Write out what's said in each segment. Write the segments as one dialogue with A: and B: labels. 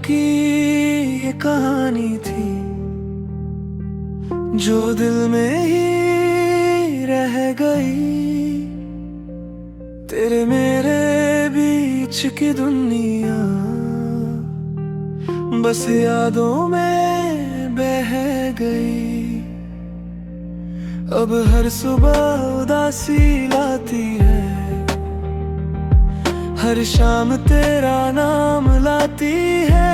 A: की ये कहानी थी जो दिल में ही रह गई। तेरे मेरे बीच की दुनिया बस यादों में बह गई। अब हर सुबह उदासी लाती है, हर शाम तेरा नाम लाती है।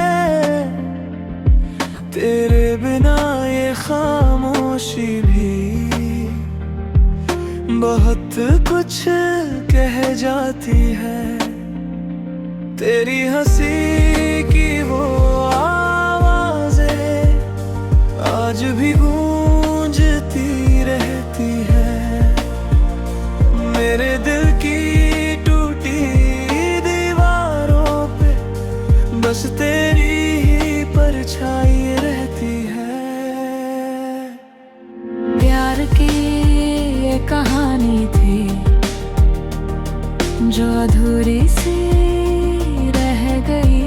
A: तेरे बिना ये खामोशी भी बहुत कुछ कह जाती है। तेरी हंसी की वो आवाज़ें आज भी गूंजती रहती है। मेरे दिल की टूटी दीवारों पे बस तेरी ही परछाई रहती है।
B: प्यार की ये कहानी थी जो अधूरी सी रह गई।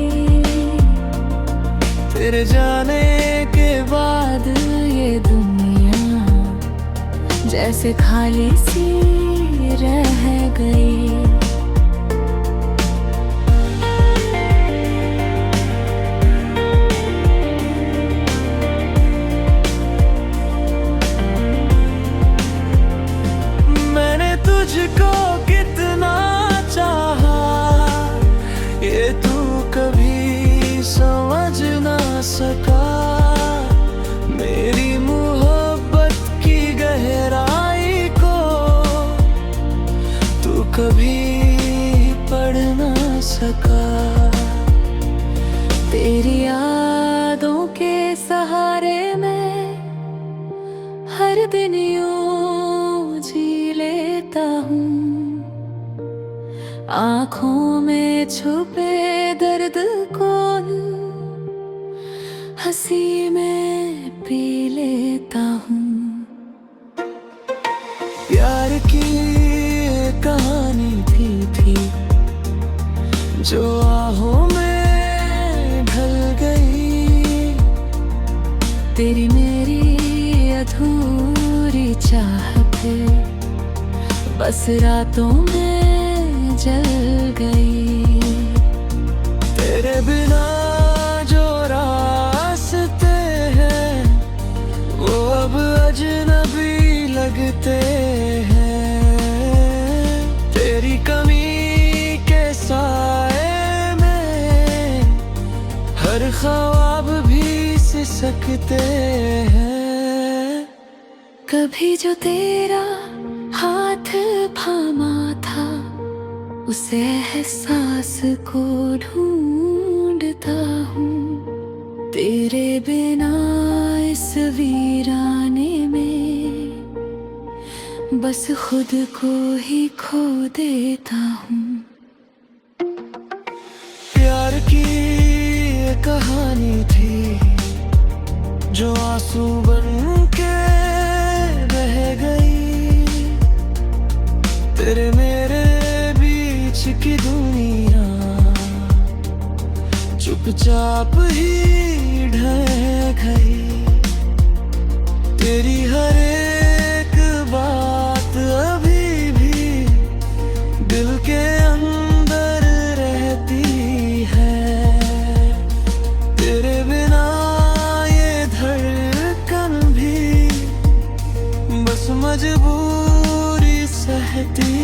A: तेरे जाने
B: के बाद ये दुनिया जैसे खाली सी रह गई।
A: मैंने तुझको कितना चाहा ये तू कभी समझ ना सका। मेरी मोहब्बत की गहराई को तू कभी पढ़ ना सका।
B: तेरी यादों के सहारे में हर दिन यूं जी लेता हूँ। आँखों में छुपे दर्द को हंसी में पी लेता हूँ।
A: प्यार की ये कहानी थी जो आहों में ढल गई।
B: तेरी मेरी अधूरी चाहते बस रातों में जल गई।
A: तेरे बिना जो रास्ते हैं वो अब अजनबी लगते हैं। तेरी कमी के साए में हर ख्वाब भी सिसकते हैं।
B: कभी जो तेरा हाथ थामा था उसे एहसास को ढूंढता हूँ। तेरे बिना इस वीराने में बस खुद को ही खो देता हूँ।
A: प्यार की ये कहानी थी जो आंसू बन के बह गई। तेरे मेरे बीच की दुनिया चुपचाप ही ढह गई। तेरी हर एक बात अभी भी दिल के अंदर रहती है। तेरे बिना ये धड़कन भी बस मजबूरी सहती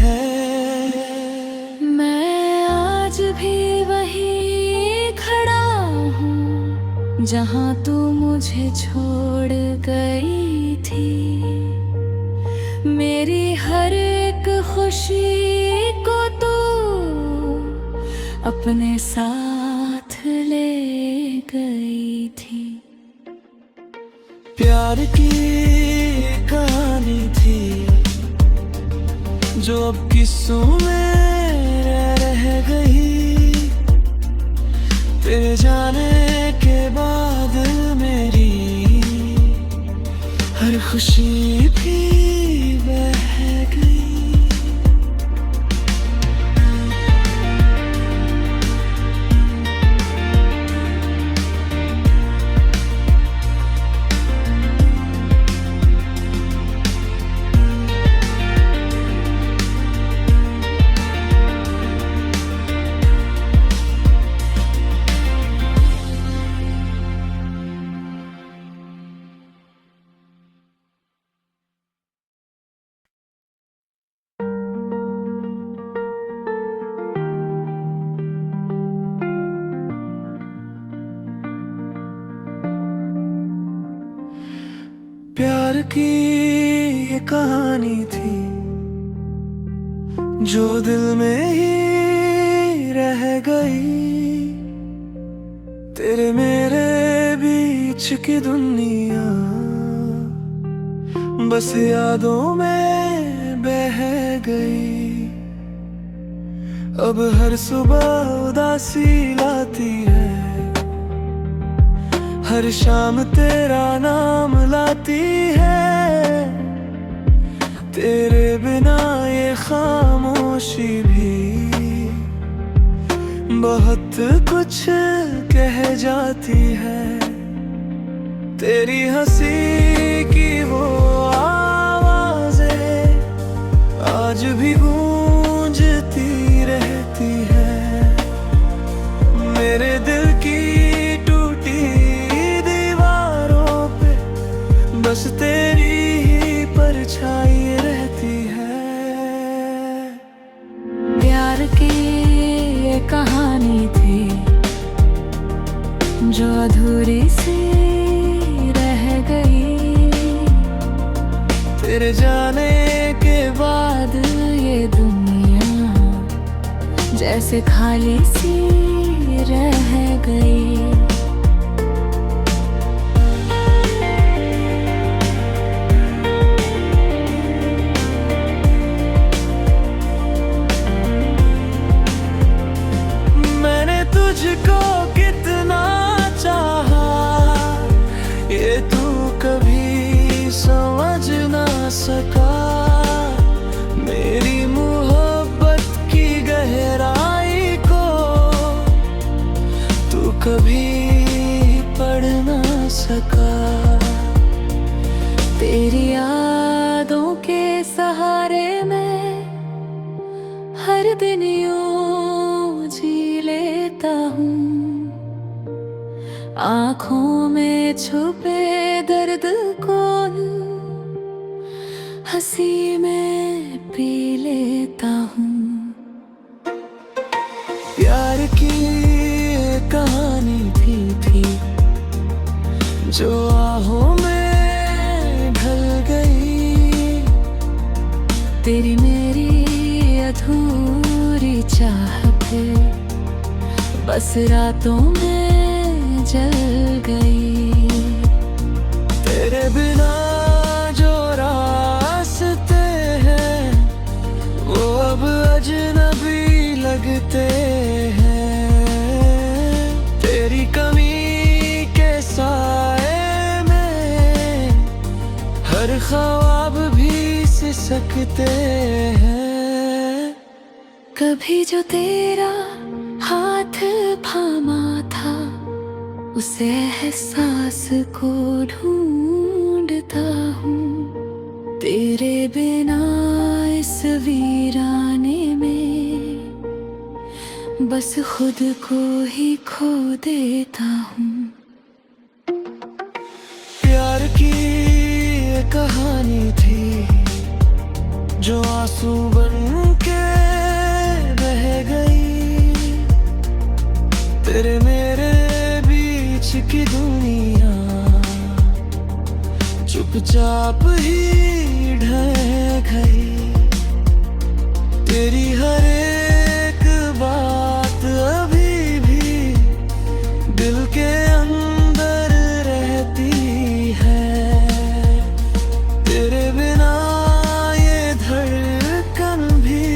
A: है।
B: मैं आज भी वहीं खड़ा हूँ जहाँ तू मुझे छोड़ गई थी। मेरी हर एक खुशी को तू अपने साथ ले गई थी।
A: प्यार की ये कहानी थी जो अब किस्सों में रह गई। तेरे जाने के बाद मेरी हर खुशी भी बह गई। प्यार की ये कहानी थी जो दिल में ही रह गई। तेरे मेरे बीच की दुनिया बस यादों में बह गई। अब हर सुबह उदासी लाती है, हर शाम तेरा नाम लाती है। तेरे बिना ये खामोशी भी बहुत कुछ कह जाती है। तेरी हंसी की वो आवाज़ें आज भी गूंजती रहती है। मेरे दिल की टूटी दीवारों पे बस तेरी ही परछाई रहती है।
B: प्यार की ये कहानी थी जो अधूरी सी रह गई।
A: तेरे जाने के बाद
B: ये दुनिया जैसे खाली सी रह गई।
A: मैंने तुझको कितना चाहा ये तू कभी समझ ना सका। मेरी मोहब्बत की गहराई को तू कभी पढ़ ना सका।
B: तेरी यादों के सहारे में हर दिन यूं जी लेता हूँ। आँखों में छुपे दर्द को हंसी में पी लेता हूँ।
A: प्यार की ये कहानी थी जो आहों में ढल गई।
B: तेरी मेरी अधूरी चाहत बस रातों में जल गई।
A: तेरे बिना जो रास्ते हैं वो अब अजनबी लगते हैं। तेरी कमी के साए में हर ख्वाब भी सिसकते हैं।
B: कभी जो तेरा हाथ थामा था उसे एहसास को ढूंढता हूँ। तेरे बिना इस वीराने में बस खुद को ही खो देता हूँ।
A: प्यार की ये कहानी थी जो आंसू बन के बह गई। तेरे मेरे बीच की दुनिया चुपचाप ही ढह गई। तेरी हर एक बात अभी भी दिल के अंदर रहती है। तेरे बिना ये धड़कन भी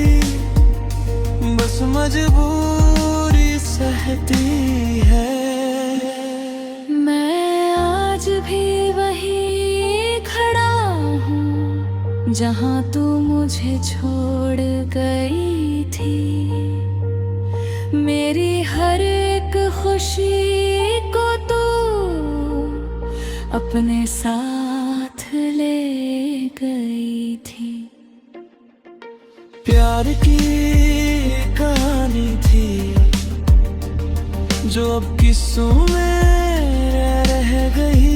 A: बस मजबूरी सहती है।
B: मैं आज भी वहीं खड़ा हूँ जहाँ तू मुझे छोड़ गई थी। मेरी हर एक खुशी को तू अपने साथ ले गई थी।
A: प्यार की ये कहानी थी जो अब किस्सों में रह गई।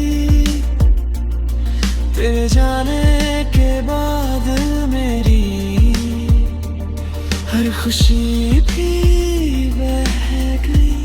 A: तेरे जाने के बाद मेरी हर खुशी भी बह गई।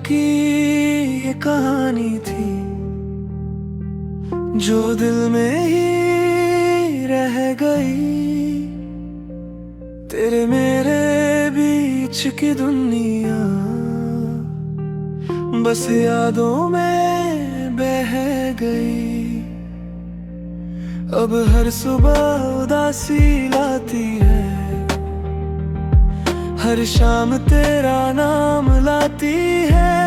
A: की ये कहानी थी जो दिल में ही रह गई। तेरे मेरे बीच की दुनिया बस यादों में बह गई। अब हर सुबह उदासी लाती है, हर शाम तेरा नाम लाती है।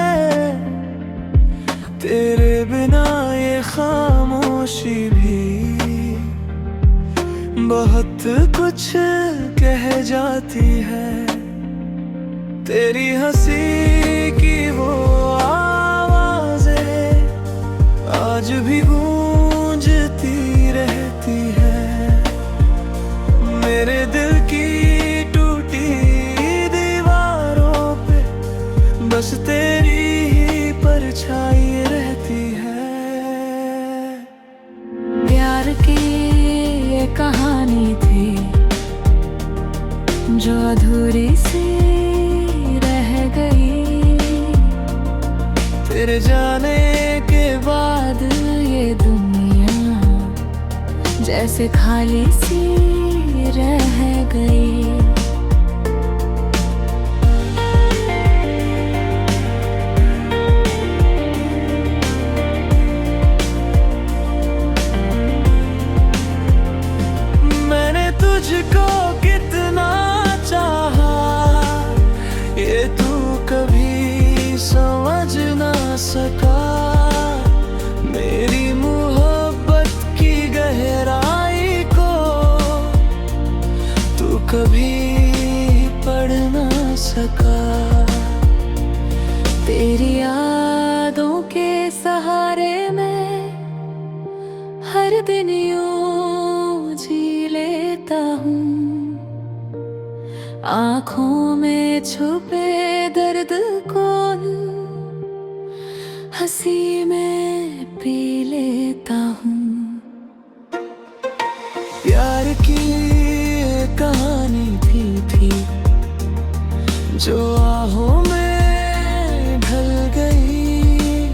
A: तेरे बिना ये खामोशी भी बहुत कुछ कह जाती है। तेरी हंसी की वो आवाज़ें आज भी गूंजती रहती है। मेरे दिल की टूटी दीवारों पे बस तेरी ही परछाई रहती है।
B: प्यार की ये कहानी थी जो अधूरी सी रह गई।
A: तेरे जाने
B: के बाद ये दुनिया जैसे खाली सी रह गई।
A: तुझको कितना चाहा ये तू कभी समझ ना सका। मेरी मोहब्बत की गहराई को तू कभी पढ़ ना सका।
B: तेरी यादों के सहारे में हर दिन यूं जी लेता हूँ। आँखों में छुपे दर्द को हंसी में पी लेता हूँ।
A: प्यार की ये कहानी थी जो आहों में ढल गई।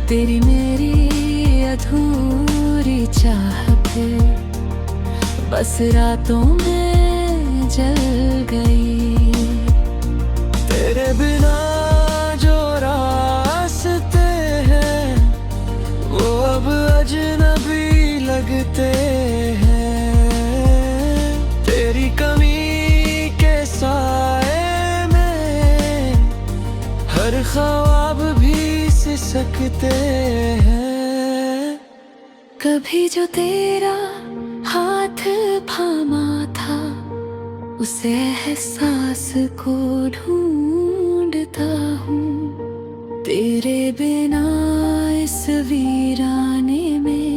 B: तेरी मेरी अधूरी चाहते बस रातों में जल गई।
A: तेरे बिना जो रास्ते हैं वो अब अजनबी लगते हैं। तेरी कमी के साए में हर ख्वाब भी सिसकते हैं।
B: कभी जो तेरा हाथ थामा था उसे एहसास को ढूंढता हूँ। तेरे बिना इस वीराने में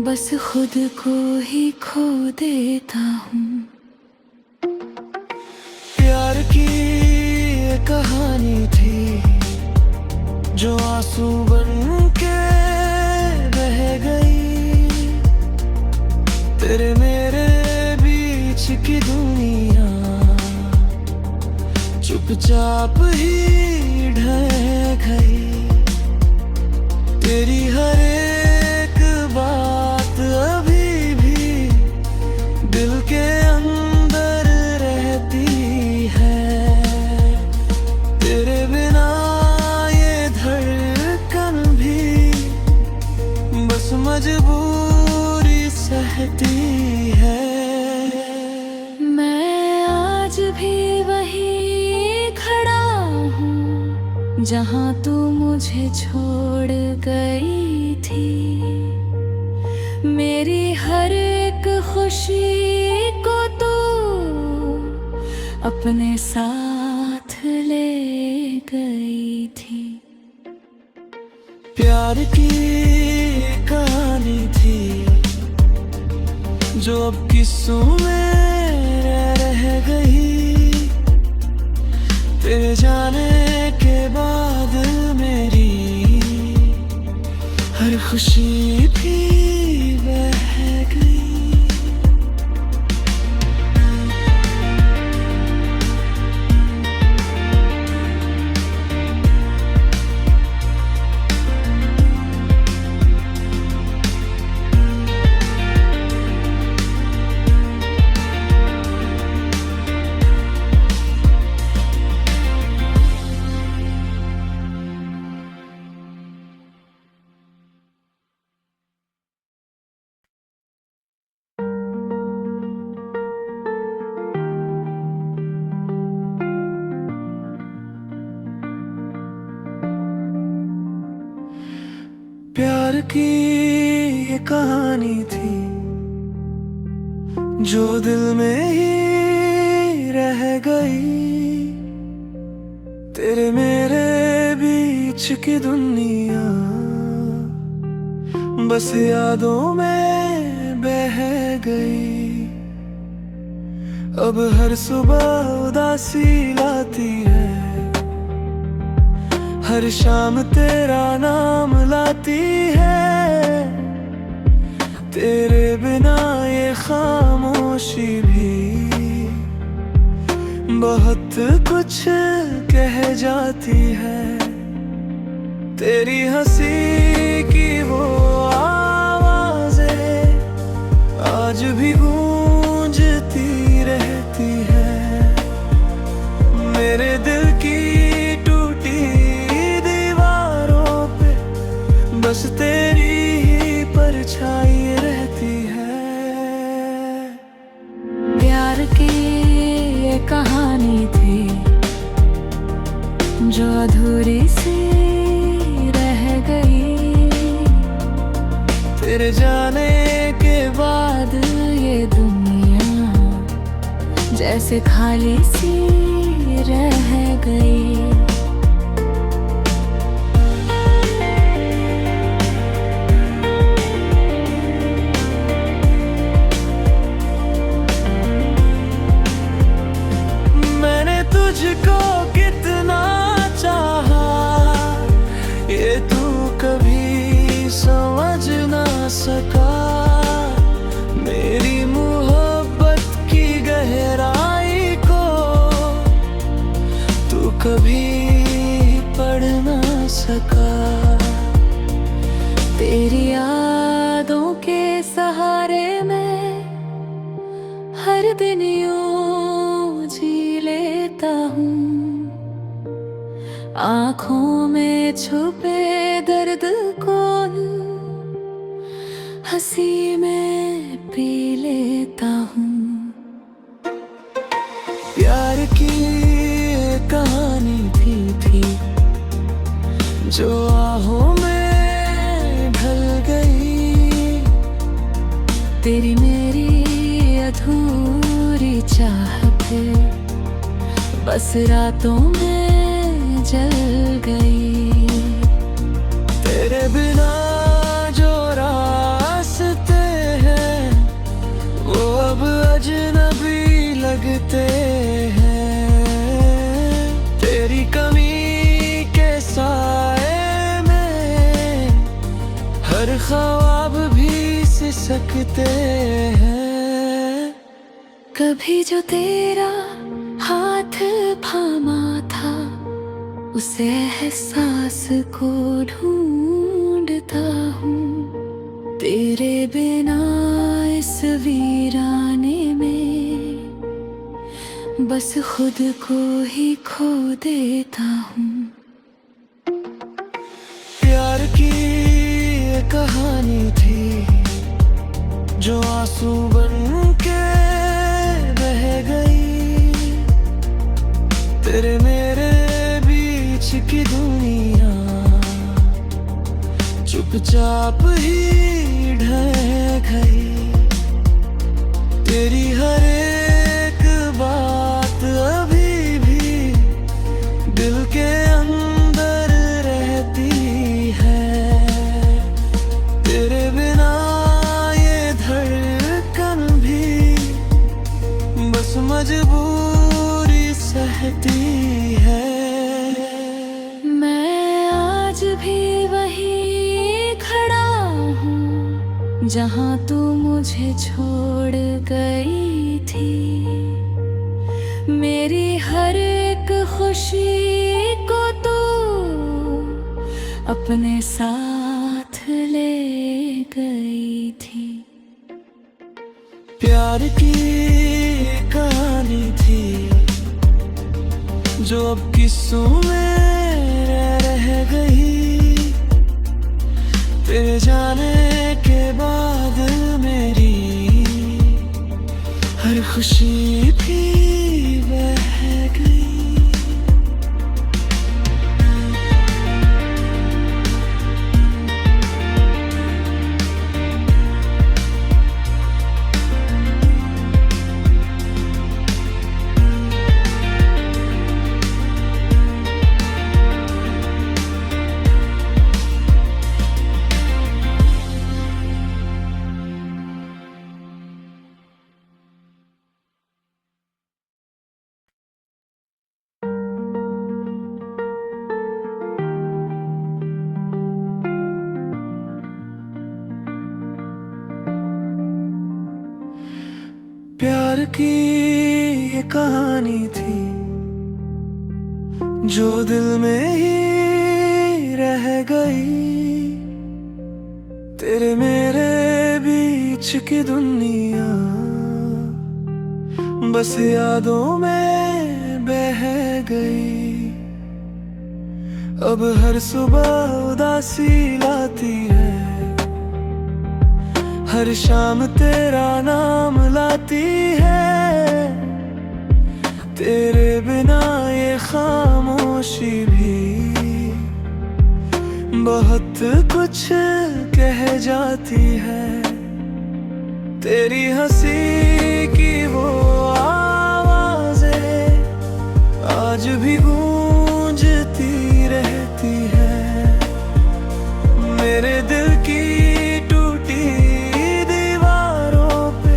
B: बस खुद को ही खो देता हूँ।
A: प्यार की ये कहानी थी जो आंसू बन के बह गई। तेरे मेरे बीच की दुनिया चुपचाप ही ढह गई। तेरी हर एक बात अभी भी दिल के अंदर रहती है। तेरे बिना ये धड़कन भी बस मजबूरी सहती है।
B: मैं आज भी वहीं खड़ा हूँ जहाँ तू मुझे छोड़ गई थी। मेरी हर एक खुशी को तू अपने साथ ले गई थी।
A: प्यार की कहानी थी जो अब किस्सों में रह गई। तेरे जाने के बाद मेरी हर खुशी भी बह गई। की ये कहानी थी जो दिल में ही रह गई। तेरे मेरे बीच की दुनिया बस यादों में बह गई। अब हर सुबह उदासी लाती है, हर शाम तेरा नाम लाती है। तेरे बिना ये खामोशी भी बहुत कुछ कह जाती है। तेरी हंसी की वो आवाज़ें आज भी गूंजती रहती है। मेरे दिल की टूटी दीवारों पे बस तेरी ही परछाई रहती है।
B: प्यार की ये कहानी थी जो अधूरी सी रह गई।
A: तेरे जाने के बाद
B: ये दुनिया जैसे खाली सी रह गई।
A: मैंने तुझको कितना चाहा ये तू कभी समझ ना सका। मेरी मोहब्बत की गहराई को तू कभी पढ़ ना सका।
B: तेरी यादों के सहारे में हर दिन यूं जी लेता हूँ। आँखों में छुपे दर्द को हंसी में पी लेता हूँ।
A: प्यार की ये कहानी थी जो आहों में ढल गई।
B: तेरी मेरी अधूरी चाहत बस रातों में जल गई।
A: तेरे बिना जो रास्ते हैं वो अब अजनबी लगते हैं। तेरी कमी के साए में हर ख्वाब भी सिसकते हैं।
B: कभी जो तेरा हाथ थामा था उसे एहसास को ढूंढता हूँ। तेरे बिना इस वीराने में बस खुद को ही खो देता हूँ।
A: प्यार की ये कहानी थी जो आंसू बन के बह गई। तेरे मेरे बीच की दुनिया चुपचाप ही ढह गई। तेरी हर एक बात अभी भी दिल के अंदर रहती है। तेरे बिना ये धड़कन भी बस मजबूरी सहती है।
B: मैं आज भी वहीं खड़ा हूँ जहाँ तू मुझे छोड़ गई थी। मेरी हर एक खुशी को तू अपने साथ ले गई थी।
A: प्यार की कहानी थी जो अब किस्सों में रह गई। तेरे जाने के बाद मेरी हर खुशी भी बह गई। प्यार की ये कहानी थी जो दिल में ही रह गई। तेरे मेरे बीच की दुनिया बस यादों में बह गई। अब हर सुबह उदासी लाती है, हर शाम तेरा नाम लाती है। तेरे बिना ये खामोशी भी बहुत कुछ कह जाती है। तेरी हंसी की वो आवाज़ें आज भी गूंजती रहती है। मेरे दिल की टूटी दीवारों पे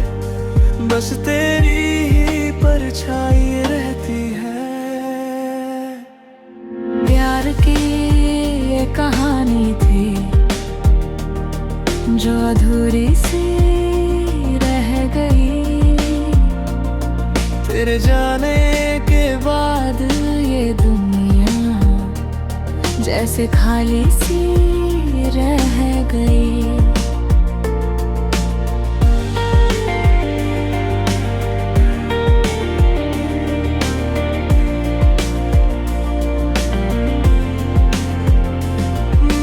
A: बस तेरी ही परछाई रहती है।
B: प्यार की ये कहानी थी जो अधूरी सी रह गई।
A: तेरे जाने के
B: बाद ये दुनिया जैसे खाली सी रह गई।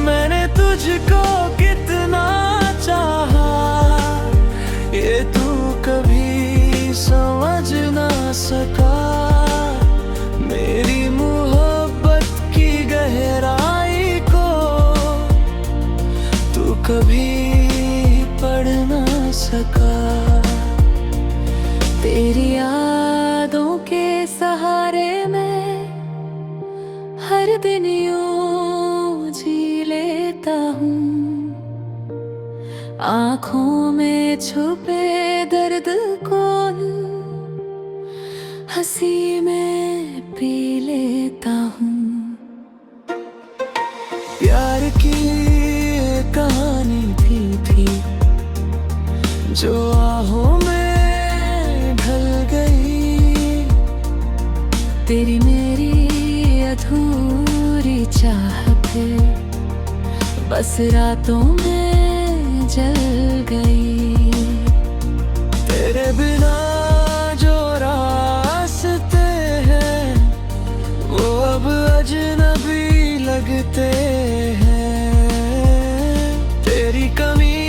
A: मैंने तुझको कितना चाहा ये तू कभी समझ ना सका। मेरी मोहब्बत की गहराई को तू कभी पढ़ ना सका।
B: तेरी यादों के सहारे में हर दिन यूं जी लेता हूँ। आँखों में छुपे दर्द को हंसी में पी लेता हूँ।
A: प्यार की ये कहानी थी जो आहों में ढल गई।
B: तेरी मेरी अधूरी चाहत बस रातों में जल गई।
A: तेरे बिना जो रास्ते हैं वो अब अजनबी लगते हैं। तेरी कमी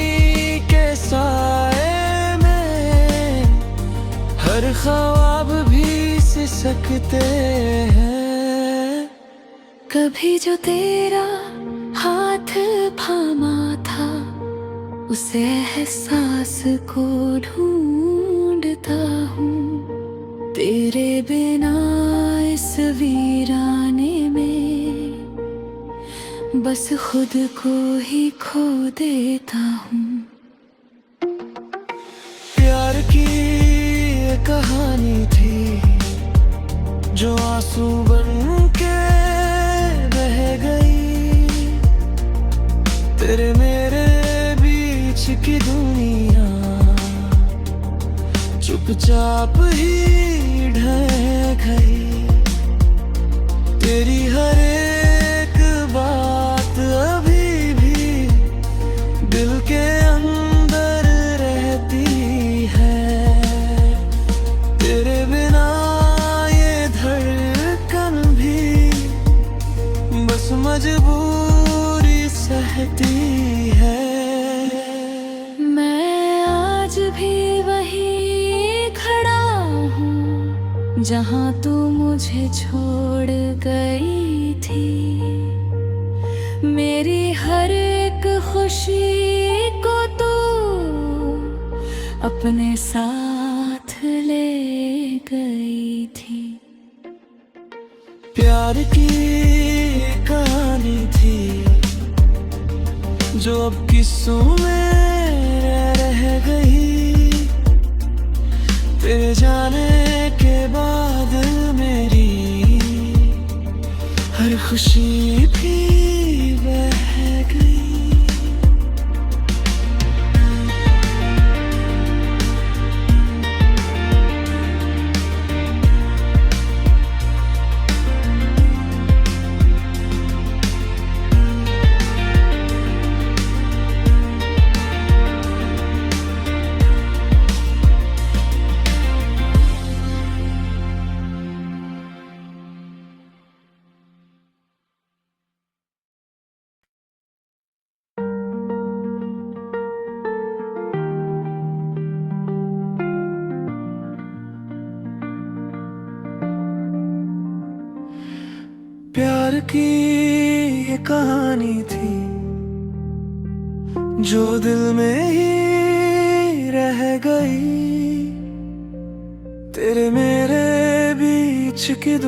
A: के साए में हर ख्वाब भी सिसकते हैं।
B: कभी जो तेरा हाथ थामा था उसे एहसास को ढूंढता हूँ। तेरे बिना इस वीराने में बस खुद को ही खो देता हूँ।
A: प्यार की ये कहानी थी जो आंसू बन के बह गई। तेरे मेरे बीच की दुनिया चुपचाप ही ढह गई। तेरी हर एक बात अभी भी दिल के अंदर रहती है। तेरे बिना ये धड़कन भी बस मजबूरी सहती है।
B: मैं आज भी वहीं खड़ा हूँ जहाँ तू मुझे छोड़ गई थी। मेरी हर एक खुशी को तू अपने साथ ले गई थी।
A: प्यार की ये कहानी थी जो अब किस्सों में रह गई। तेरे जाने के बाद मेरी हर खुशी भी बह गई। प्यार की ये कहानी थी जो दिल में ही रह गई। तेरे मेरे बीच की